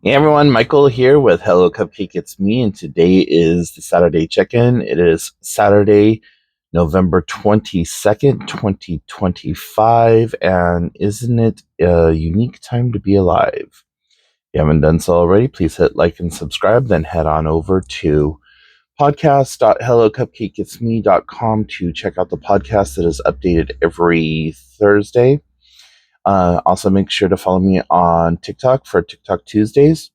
Hey everyone, Michael here with Hello Cupcake It's Me, and today is the Saturday check-in. It is Saturday, November 22nd, 2025, and isn't it a unique time to be alive? If you haven't done so already, please hit like and subscribe, then head on over to podcast.hellocupcakeitsme.com to check out the podcast that is updated every Thursday. Also, make sure to follow me on TikTok for TikTok Tuesdays.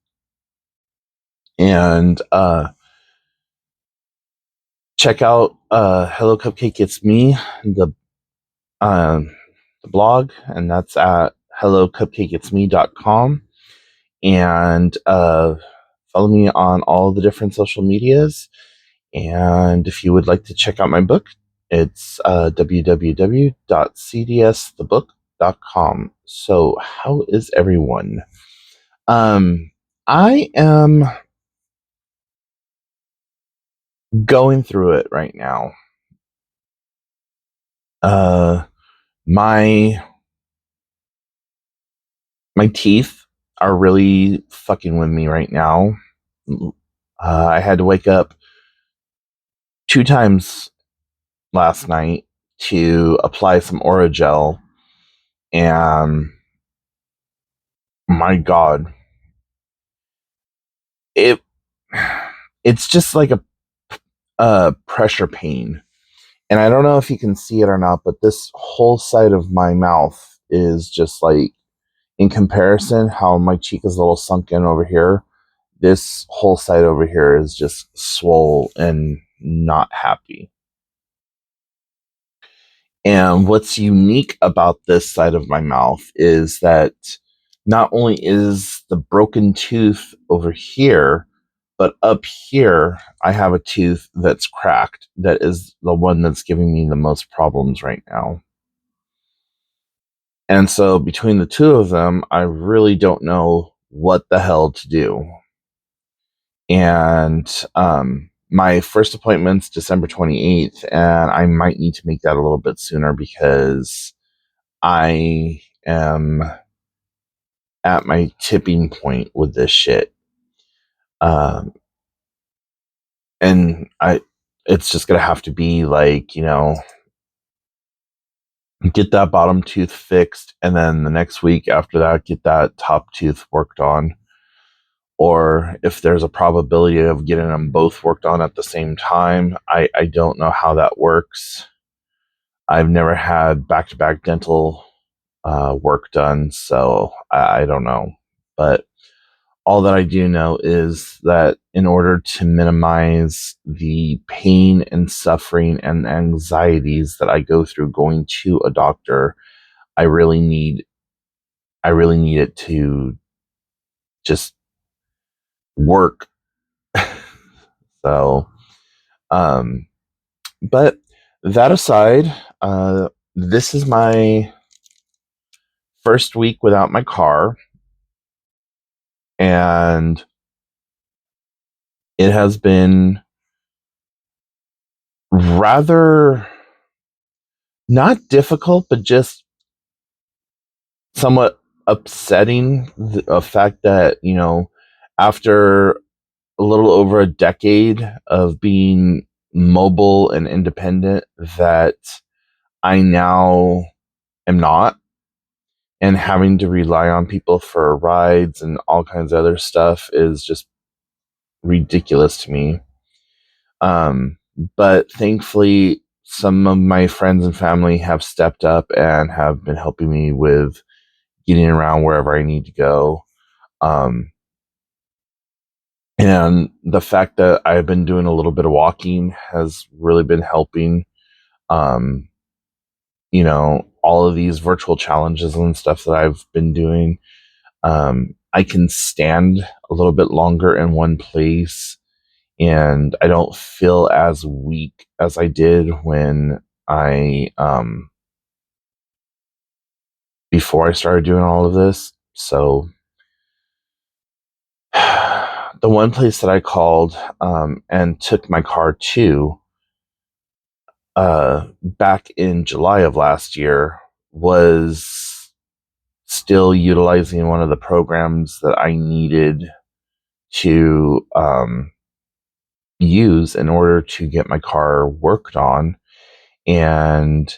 And check out Hello Cupcake It's Me, the the blog, and that's at hellocupcakeitsme.com. And follow me on all the different social medias. And if you would like to check out my book, it's www.cdsthebook.com. So, how is everyone? I am going through it right now. My my teeth are really fucking with me right now. I had to wake up 2 times last night to apply some Oragel, and my God, it it's just like a pressure pain, and I don't know if you can see it or not, but this whole side of my mouth is just like, in comparison, how my cheek is a little sunken over here. This whole side over here is just swole and not happy. And what's unique about this side of my mouth is that not only is the broken tooth over here, but up here, I have a tooth that's cracked. That is the one that's giving me the most problems right now. And so between the two of them, I really don't know what the hell to do. And my first appointment's December 28th, and I might need to make that a little bit sooner because I am at my tipping point with this shit. Um, and it's just gonna have to be like, get that bottom tooth fixed, and then the next week after that, get that top tooth worked on. Or if there's a probability of getting them both worked on at the same time, I don't know how that works. I've never had back-to-back dental work done, so I don't know. But all that I do know is that in order to minimize the pain and suffering and anxieties that I go through going to a doctor, I really need it to just work. So, um, but that aside, this is my first week without my car, and it has been rather not difficult, but just somewhat upsetting, the fact that, after a little over a decade of being mobile and independent, that I now am not, and having to rely on people for rides and all kinds of other stuff is just ridiculous to me. Um, but thankfully, some of my friends and family have stepped up and have been helping me with getting around wherever I need to go. Um, and the fact that I've been doing a little bit of walking has really been helping. Um, all of these virtual challenges and stuff that I've been doing, I can stand a little bit longer in one place, and I don't feel as weak as I did when I before I started doing all of this. So the one place that I called and took my car to back in July of last year was still utilizing one of the programs that I needed to use in order to get my car worked on. And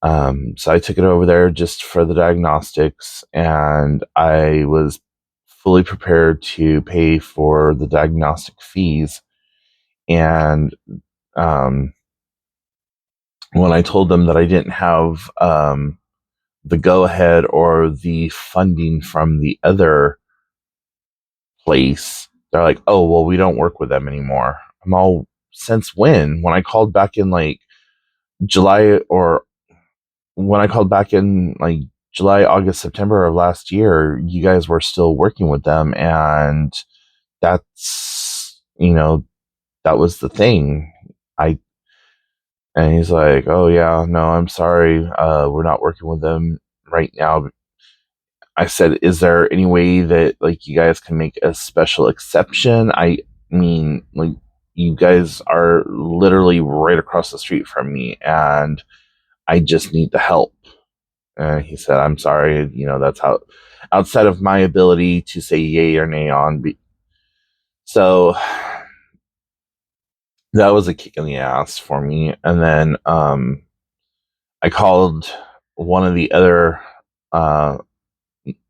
so I took it over there just for the diagnostics, and I was fully prepared to pay for the diagnostic fees. And um, when I told them that I didn't have the go ahead or the funding from the other place, they're like, "Oh, well, we don't work with them anymore." I'm all, since when? When I called back in like July, or when I called back in like July, August, September of last year, you guys were still working with them, and that's, that was the thing. I And he's like, "Oh yeah, no, I'm sorry, we're not working with them right now." I said, "Is there any way that like you guys can make a special exception? I mean, like, you guys are literally right across the street from me, and I just need the help." And he said, "I'm sorry, that's how outside of my ability to say yay or nay on." So that was a kick in the ass for me. And then I called one of the other uh,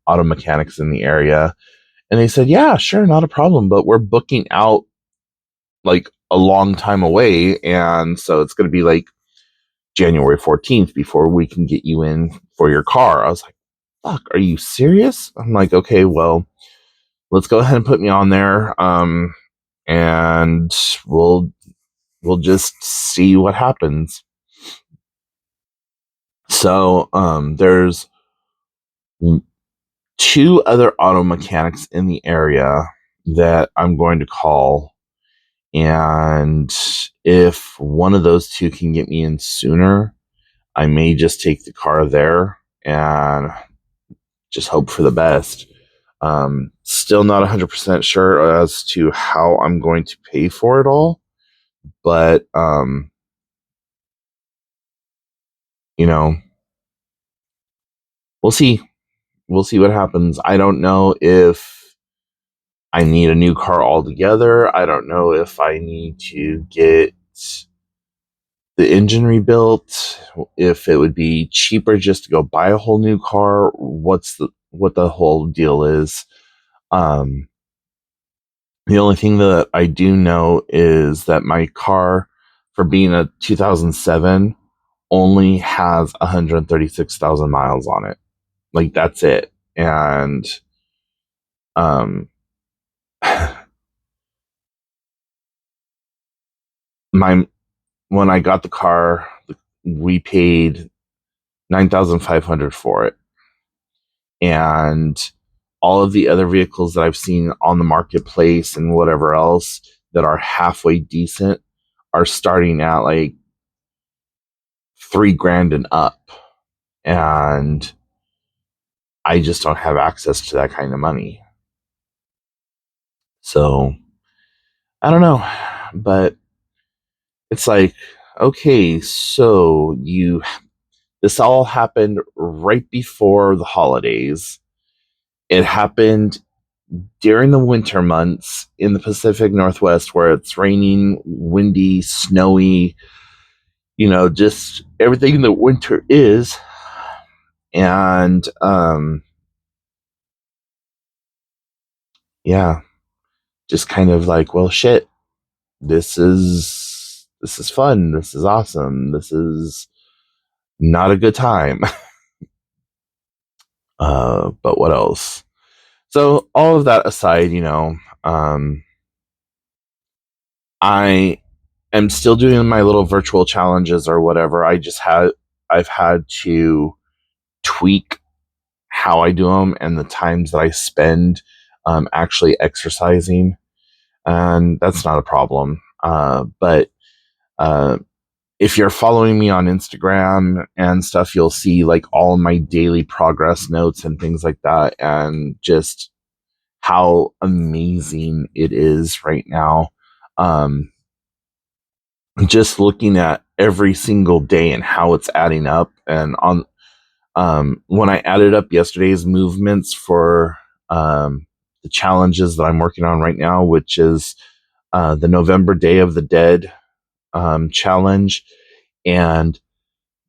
auto mechanics in the area, and they said, "Yeah, sure, not a problem, but we're booking out like a long time away, and so it's going to be like January 14th before we can get you in for your car." I was like, "Fuck, are you serious?" I'm like, "Okay, well, let's go ahead and put me on there, and we'll just see what happens." So there's two other auto mechanics in the area that I'm going to call, and if one of those two can get me in sooner, I may just take the car there and just hope for the best. Still not 100% sure as to how I'm going to pay for it all, but you know, we'll see. We'll see what happens. I don't know if I need a new car altogether. I don't know if I need to get the engine rebuilt, if it would be cheaper just to go buy a whole new car, what the whole deal is. Um, the only thing that I do know is that my car, for being a 2007, only has 136,000 miles on it. Like, that's it. And um, my when I got the car, we paid 9,500 for it, and all of the other vehicles that I've seen on the marketplace and whatever else that are halfway decent are starting at like 3 grand and up. And I just don't have access to that kind of money. So I don't know. But it's like, okay, so this all happened right before the holidays. It happened during the winter months in the Pacific Northwest, where it's raining, windy, snowy, just everything that winter is. And yeah, just kind of like, well, shit, this is fun, this is awesome, this is not a good time. But what else? So all of that aside, I am still doing my little virtual challenges or whatever. I've had to tweak how I do them and the times that I spend actually exercising, and that's not a problem. But uh, if you're following me on Instagram and stuff, you'll see like all my daily progress notes and things like that, and just how amazing it is right now. Um, just looking at every single day and how it's adding up, and When I added up yesterday's movements for the challenges that I'm working on right now, which is the November Day of the Dead challenge and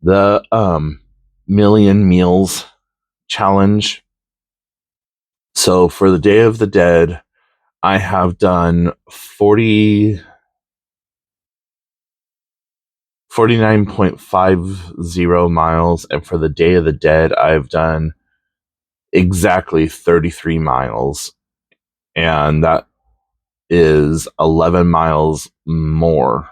the Million Meals challenge. So for the Day of the Dead, I have done 49.50 miles, and for the Day of the Dead, I've done exactly 33 miles, and that is 11 miles more.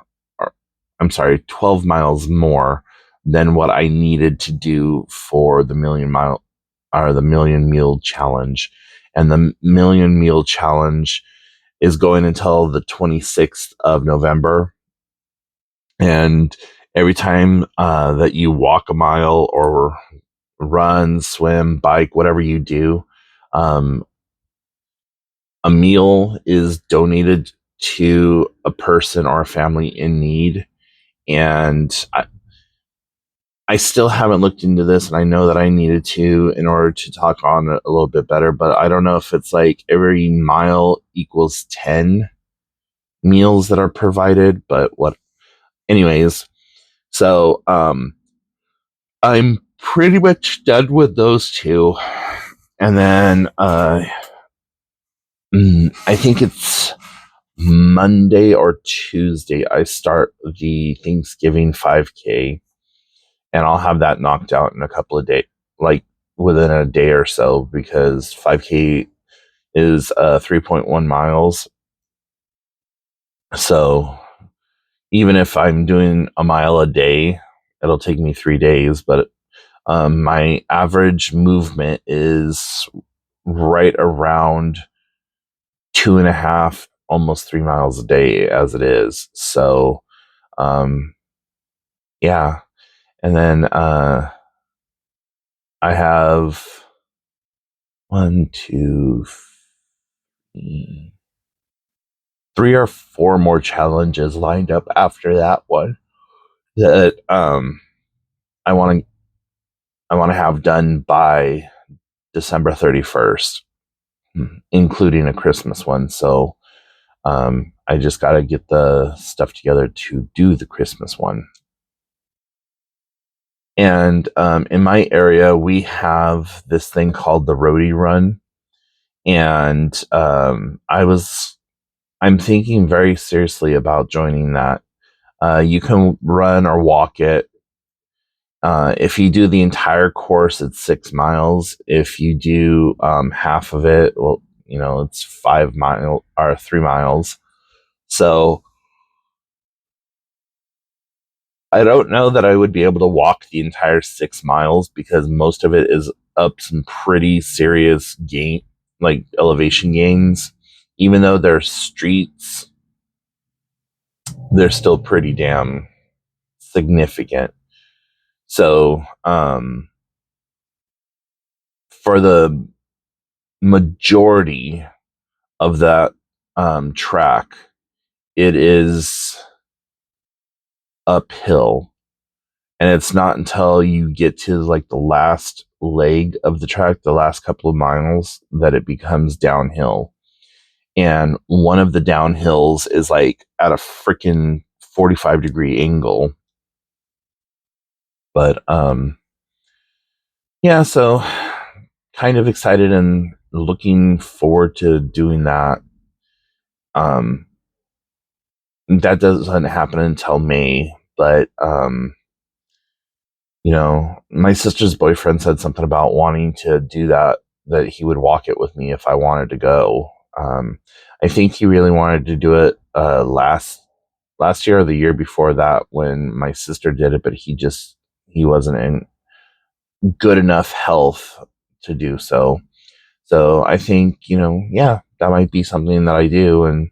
I'm sorry, 12 miles more than what I needed to do for the Million Meal Challenge. And the Million Meal Challenge is going until the 26th of November. And every time that you walk a mile or run, swim, bike, whatever you do, a meal is donated to a person or a family in need. And I still haven't looked into this, and I know that I needed to in order to talk on it a little bit better, but I don't know if it's like every mile equals 10 meals that are provided, but what, anyways, so, I'm pretty much done with those two. And then, I think it's Monday or Tuesday, I start the Thanksgiving 5K, and I'll have that knocked out in a couple of days, like within a day or so, because 5K is 3.1 miles. So even if I'm doing a mile a day, it'll take me 3 days, but my average movement is right around 2.5, almost 3 miles a day as it is. So, yeah. And then I have one, two, three or four more challenges lined up after that one that I want to have done by December 31st, including a Christmas one. So I just got to get the stuff together to do the Christmas one. And in my area, we have this thing called the Roadie Run, and I'm thinking very seriously about joining that. You can run or walk it. If you do the entire course, it's 6 miles. If you do half of it, well, it's 5 miles or 3 miles. So I don't know that I would be able to walk the entire 6 miles because most of it is up some pretty serious like elevation gains. Even though they're streets, they're still pretty damn significant. So, for the majority of that track, it is uphill, and it's not until you get to like the last leg of the track, the last couple of miles, that it becomes downhill. And one of the downhills is like at a freaking 45-degree angle. But yeah, so kind of excited and looking forward to doing that. That doesn't happen until May, but my sister's boyfriend said something about wanting to do that he would walk it with me if I wanted to go. I think he really wanted to do it last year or the year before that when my sister did it, but he wasn't in good enough health to do so. So I think, yeah, that might be something that I do, and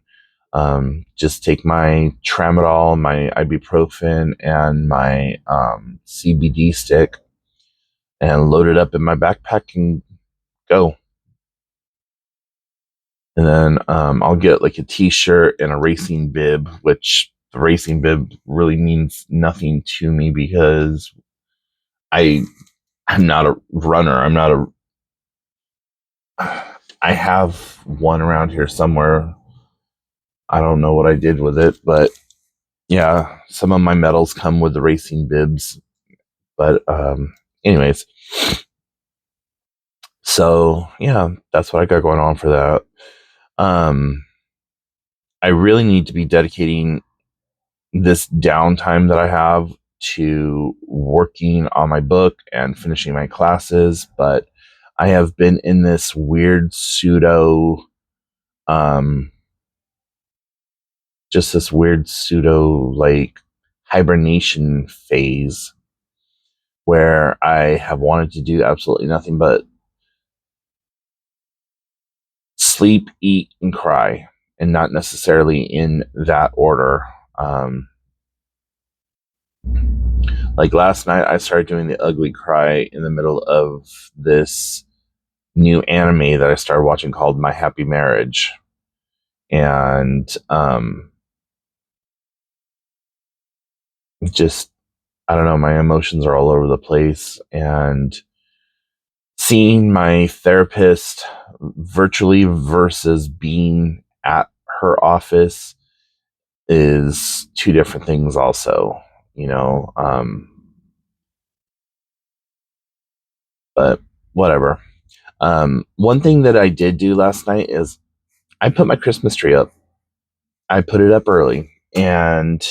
just take my tramadol, my ibuprofen, and my CBD stick and load it up in my backpack and go. And then I'll get like a t-shirt and a racing bib, which the racing bib really means nothing to me because I I'm not a runner. I'm not a. I have one around here somewhere. I don't know what I did with it, but yeah, some of my medals come with the racing bibs. But anyways, so yeah, that's what I got going on for that. Um, I really need to be dedicating this downtime that I have to working on my book and finishing my classes, but I have been in this weird pseudo, um, just this weird pseudo like hibernation phase where I have wanted to do absolutely nothing but sleep, eat, and cry, and not necessarily in that order. Um, like last night, I started doing the ugly cry in the middle of this new anime that I started watching called My Happy Marriage. And just, I don't know, my emotions are all over the place. And seeing my therapist virtually versus being at her office is two different things, also, you know. But whatever. One thing that I did do last night is I put my Christmas tree up. I put it up early, and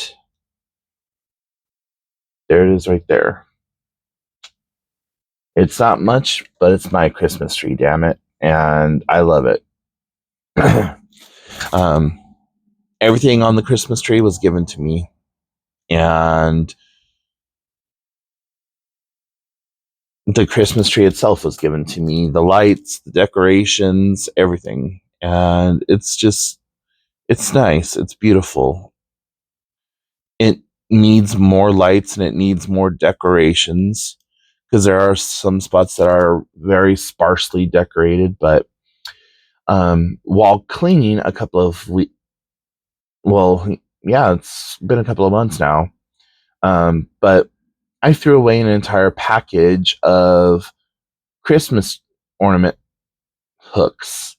there it is right there. It's not much, but it's my Christmas tree, damn it. And I love it. um, Everything on the Christmas tree was given to me. And the Christmas tree itself was given to me. The lights, the decorations, everything. And it's nice. It's beautiful. It needs more lights and it needs more decorations because there are some spots that are very sparsely decorated. But while cleaning a couple of well, yeah, it's been a couple of months now. But I threw away an entire package of Christmas ornament hooks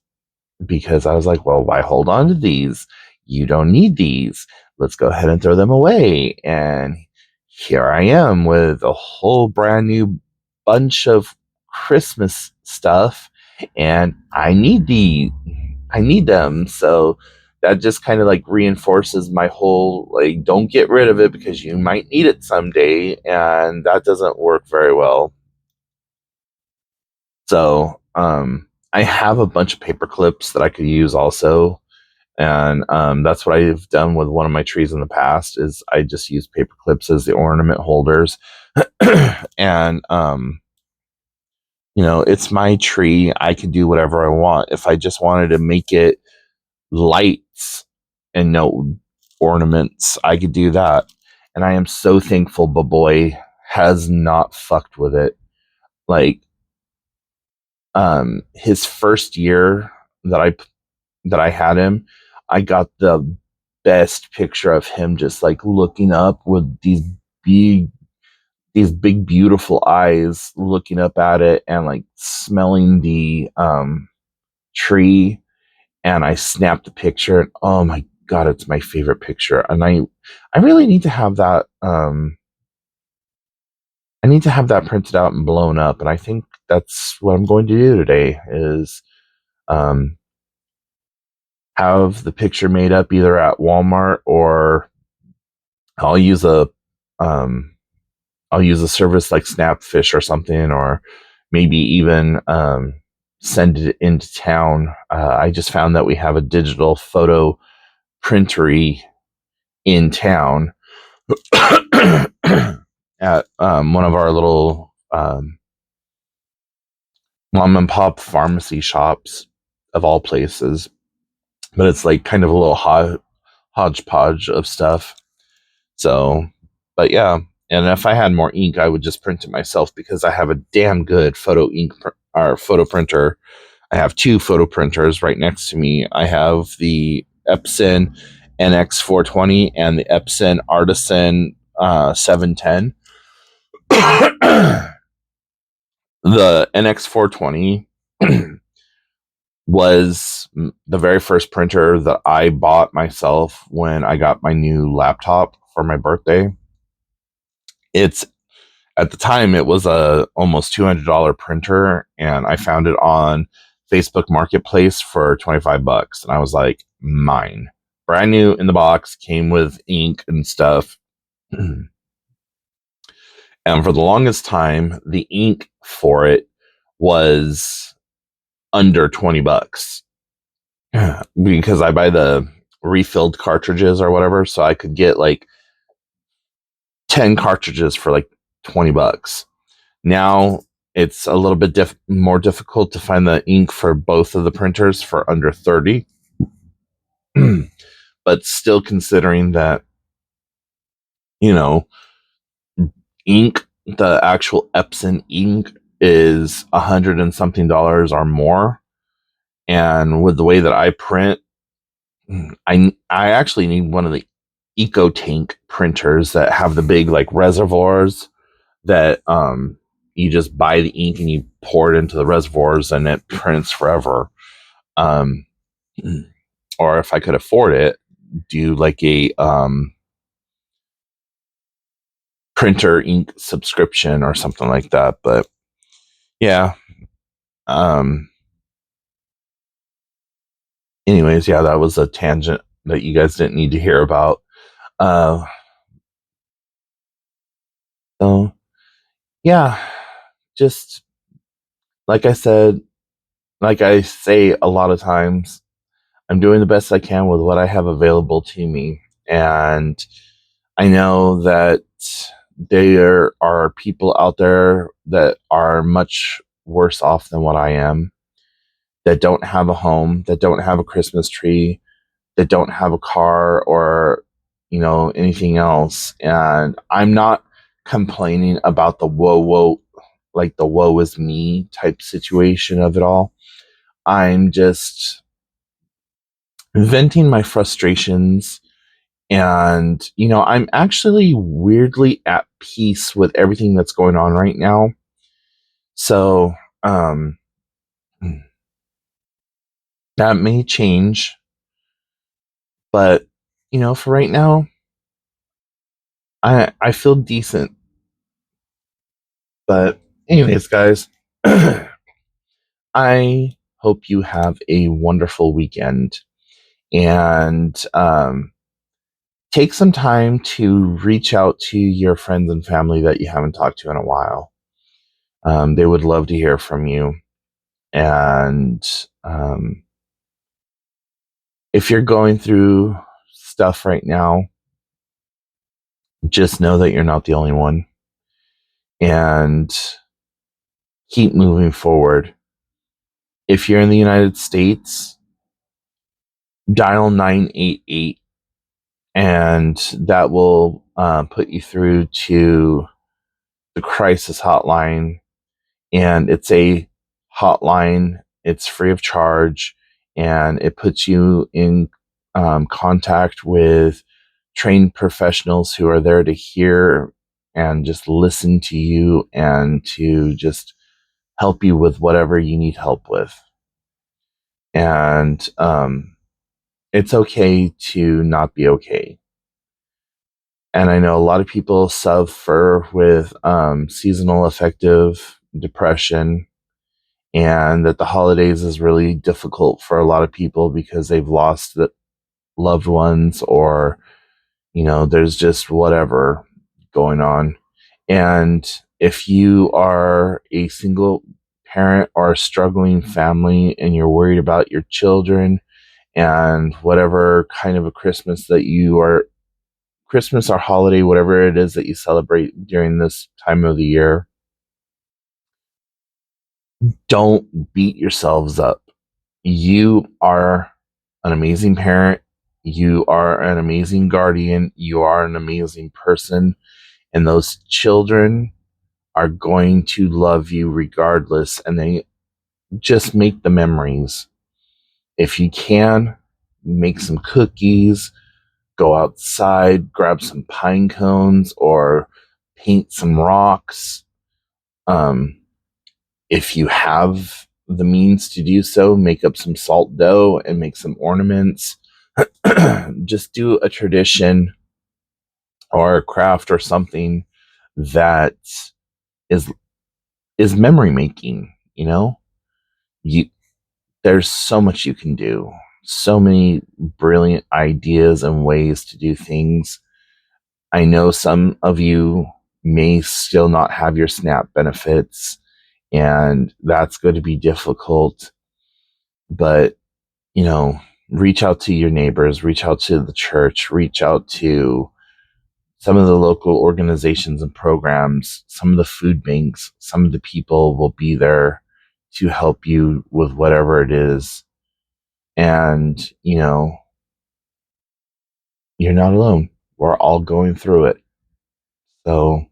because I was like, well, why hold on to these? You don't need these. Let's go ahead and throw them away. And here I am with a whole brand new bunch of Christmas stuff, and I need them. So that just kind of like reinforces my whole like, don't get rid of it because you might need it someday, and that doesn't work very well. So I have a bunch of paper clips that I could use also, and that's what I've done with one of my trees in the past. Is I just use paper clips as the ornament holders, and you know, it's my tree. I can do whatever I want. If I just wanted to make it lights and no ornaments, I could do that. And I am so thankful Baboy has not fucked with it. Like his first year that I had him, I got the best picture of him just like looking up with big these big beautiful eyes looking up at it and like smelling the tree. And I snapped the picture, and oh my god, it's my favorite picture. And I really need to have that I need to have that printed out and blown up. And I think that's what I'm going to do today is um have the picture made up either at Walmart, or I'll use a um I'll use a service like Snapfish or something, or maybe even send it into town. I just found that we have a digital photo printery in town at one of our little mom and pop pharmacy shops of all places. But it's like kind of a little hodgepodge of stuff. So, but yeah. And if I had more ink, I would just print it myself because I have a damn good photo ink or photo printer. I have two photo printers right next to me. I have the Epson NX420 and the Epson Artisan 710. The NX420 was the very first printer that I bought myself when I got my new laptop for my birthday. It's At the time it was a almost $200 printer, and I found it on Facebook Marketplace for $25, and I was like, mine. Brand new in the box, came with ink and stuff. And for the longest time, the ink for it was under $20 because I buy the refilled cartridges or whatever, so I could get like 10 cartridges for like $20. Now it's a little bit more difficult to find the ink for both of the printers for under 30. But still, considering that, you know, ink, the actual Epson ink is $100 and something or more. And with the way that I print, I actually need one of the Eco Tank printers that have the big like reservoirs that you just buy the ink and you pour it into the reservoirs and it prints forever. Um, or if I could afford it, do like a printer ink subscription or something like that. But yeah. Anyways, yeah, that was a tangent that you guys didn't need to hear about. Uh, so yeah, just like I said, like I say a lot of times, I'm doing the best I can with what I have available to me. And I know that there are people out there that are much worse off than what I am, that don't have a home, that don't have a Christmas tree, that don't have a car or, anything else. And I'm not complaining about the whoa, like the woe is me type situation of it all. I'm just venting my frustrations. And, I'm actually weirdly at peace with everything that's going on right now. So, that may change. But, for right now, I feel decent. But, anyways, guys, I hope you have a wonderful weekend. And take some time to reach out to your friends and family that you haven't talked to in a while. They would love to hear from you. And if you're going through stuff right now, just know that you're not the only one. And keep moving forward. If you're in the United States, dial 988, and that will put you through to the crisis hotline. And it's a hotline, it's free of charge, and it puts you in contact with trained professionals who are there to hear and just listen to you and to just help you with whatever you need help with. And it's okay to not be okay. And I know a lot of people suffer with seasonal affective depression, and that the holidays is really difficult for a lot of people because they've lost loved ones, or there's just whatever going on. And if you are a single parent or a struggling family and you're worried about your children and whatever kind of a Christmas or holiday, whatever it is that you celebrate during this time of the year, don't beat yourselves up. You are an amazing parent. You are an amazing guardian. You are an amazing person. And those children are going to love you regardless. And they just make the memories. If you can, make some cookies, go outside, grab some pine cones, or paint some rocks. Um, If you have the means to do so, make up some salt dough and make some ornaments. Just do a tradition or a craft or something that is is memory making, you know? You There's so much you can do. So many brilliant ideas and ways to do things. I know some of you may still not have your SNAP benefits, and that's going to be difficult. But, you know, reach out to your neighbors, reach out to the church, reach out to some of the local organizations and programs, some of the food banks, some of the people will be there to help you with whatever it is. And, you're not alone. We're all going through it. So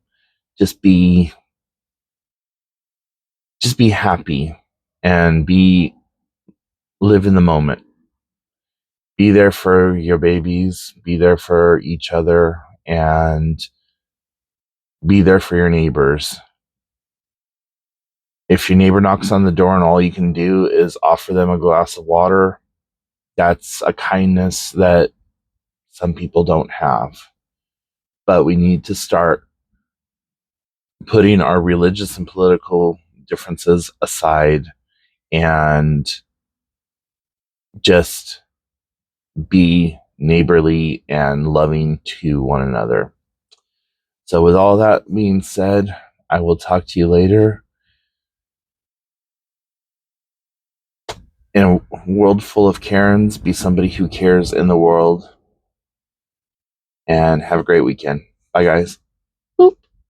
just be happy and live in the moment. Be there for your babies, be there for each other, and be there for your neighbors. If your neighbor knocks on the door and all you can do is offer them a glass of water, that's a kindness that some people don't have. But we need to start putting our religious and political differences aside and just be neighborly and loving to one another. So, with all that being said, I will talk to you later. In a world full of Karens, be somebody who cares in the world, and have a great weekend. Bye, guys.